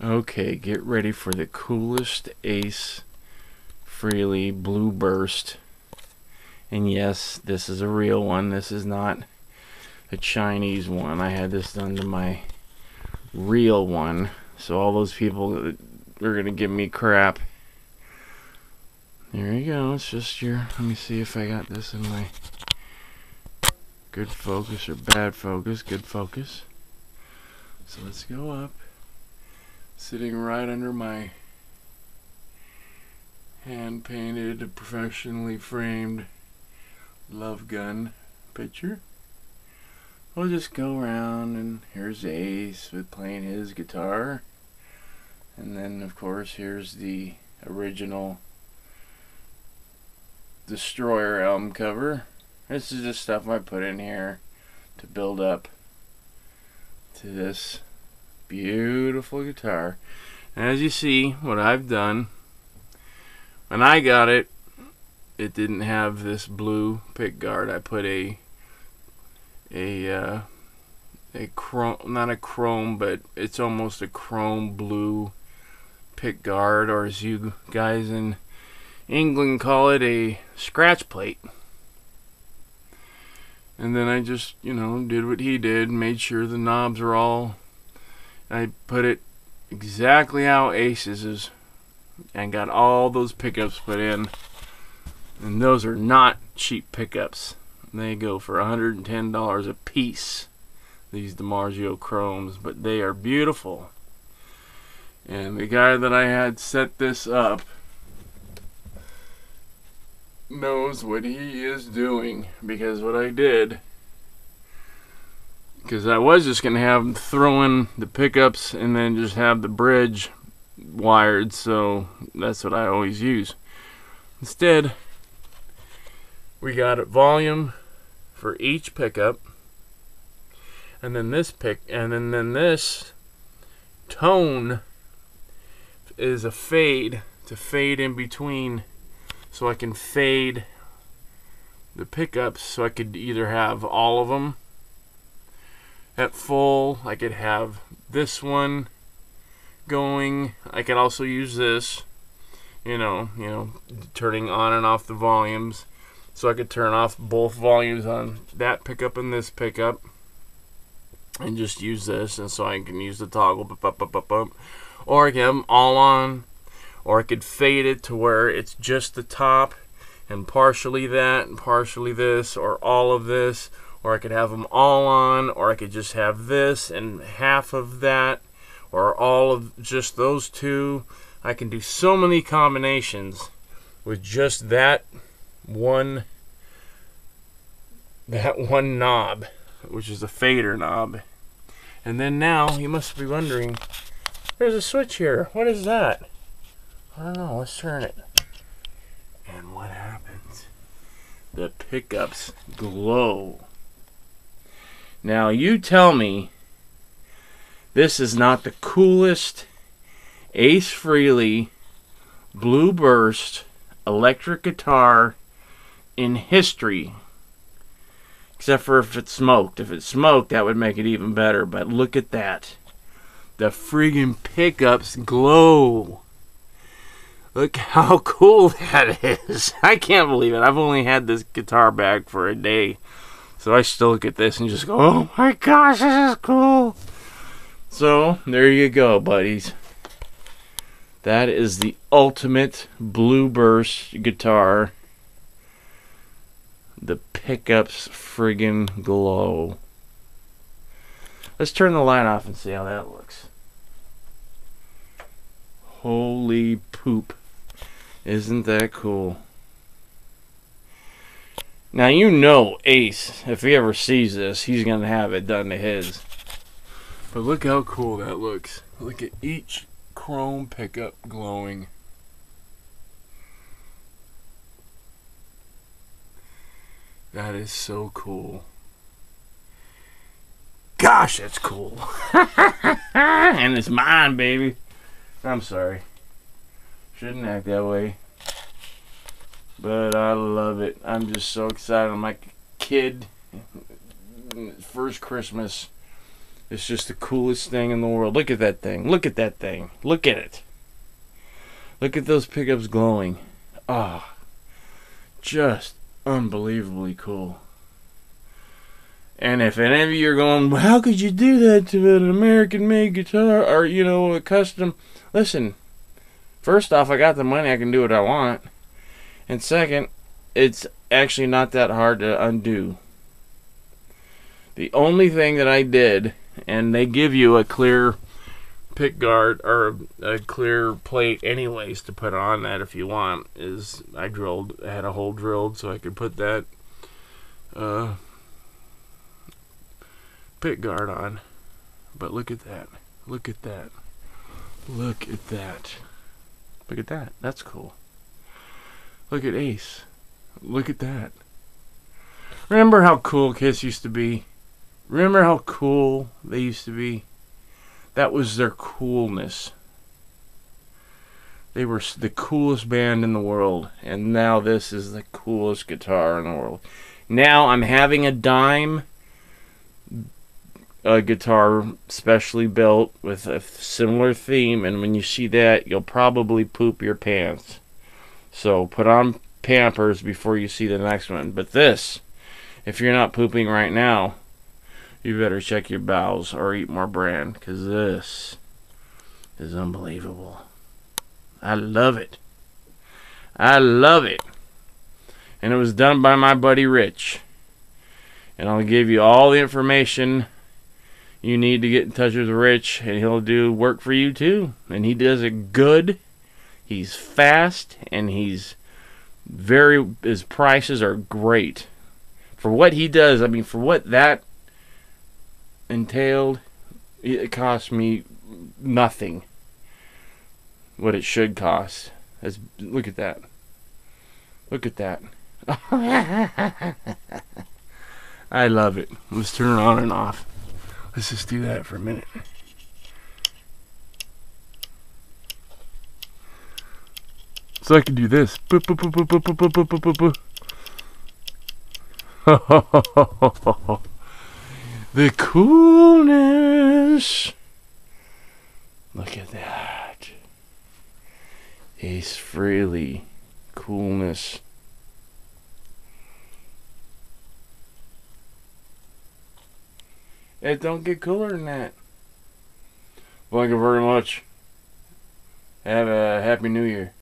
Okay, get ready for the coolest Ace Frehley Blue Burst. And yes, this is a real one. This is not a Chinese one. I had this done to my real one. So all those people that are going to give me crap. There you go. It's just your... Let me see if I got this in my good focus or bad focus. Good focus. So let's go up. Sitting right under my hand-painted, professionally framed love gun picture. We'll just go around, and here's Ace with playing his guitar. And then, of course, here's the original Destroyer album cover. This is just stuff I put in here to build up to this beautiful guitar. And as you see, what I've done, when I got it, it didn't have this blue pick guard. I put a chrome, not a chrome, but it's almost a chrome blue pick guard, or as you guys in England call it, a scratch plate. And then I just, did what he did, made sure the knobs are all, I put it exactly how Ace's is, and got all those pickups put in. And those are not cheap pickups. They go for $110 a piece, these DiMarzio chromes, but they are beautiful. And the guy that I had set this up knows what he is doing, because what I did, because I was just going to have him throw in the pickups and then just have the bridge wired, so that's what I always use. Instead, we got a volume for each pickup, and then this then this tone is a fade to fade in between, so I can fade the pickups, so I could either have all of them at full, I could have this one going, I could also use this, turning on and off the volumes, so I could turn off both volumes on that pickup and this pickup and just use this, and so I can use the toggle, or I can have them all on, or I could fade it to where it's just the top and partially that and partially this, or all of this, or I could have them all on, or I could just have this and half of that, or all of just those two. I can do so many combinations with just that one knob, which is a fader knob. And then now you must be wondering, there's a switch here. What is that? I don't know. Let's turn it. And what happens? The pickups glow. Now you tell me this is not the coolest Ace Frehley Blue Burst electric guitar in history. Except for if it's smoked. If it's smoked, that would make it even better. But look at that. The friggin' pickups glow. Look how cool that is. I can't believe it. I've only had this guitar bag for a day. So I still look at this and just go, oh my gosh, this is cool. So, there you go, buddies. That is the ultimate Blue Burst guitar. The pickups friggin' glow. Let's turn the light off and see how that looks. Holy poop. Isn't that cool? Now Ace, if he ever sees this, he's going to have it done to his. But look how cool that looks. Look at each chrome pickup glowing. That is so cool. Gosh, that's cool. And it's mine, baby. I'm sorry. Shouldn't act that way. But I love it. I'm just so excited. I'm like a kid. First Christmas It's just the coolest thing in the world. Look at that thing. Look at that thing. Look at it. Look at those pickups glowing. Ah, just unbelievably cool. And if any of you are going, well, how could you do that to an American-made guitar or, you know, a custom? Listen, first off, I got the money. I can do what I want. And second, it's actually not that hard to undo. The only thing that I did, and they give you a clear pick guard or a clear plate anyways to put on that if you want, is I had a hole drilled so I could put that pick guard on. But look at that. Look at that. Look at that. Look at that. That's cool. Look at Ace. Look at that. Remember how cool Kiss used to be? Remember how cool they used to be? That was their coolness. They were the coolest band in the world, and now this is the coolest guitar in the world. Now I'm having a dime guitar specially built with a similar theme, and when you see that, you'll probably poop your pants. So put on Pampers before you see the next one. But this, if you're not pooping right now, you better check your bowels or eat more bran, because this is unbelievable. I love it. I love it. And it was done by my buddy Rich. And I'll give you all the information you need to get in touch with Rich, and he'll do work for you too. And he does it good. He's fast, and his prices are great. For what he does, I mean, for what that entailed, it cost me nothing what it should cost. Look at that. Look at that. I love it. Let's turn it on and off. Let's just do that for a minute. So I can do this. Boop, boop, boop, boop, boop, boop, boop, boop, boop, boop. The coolness. Look at that. Ace Frehley coolness. It don't get cooler than that. Thank you very much. Have a Happy New Year.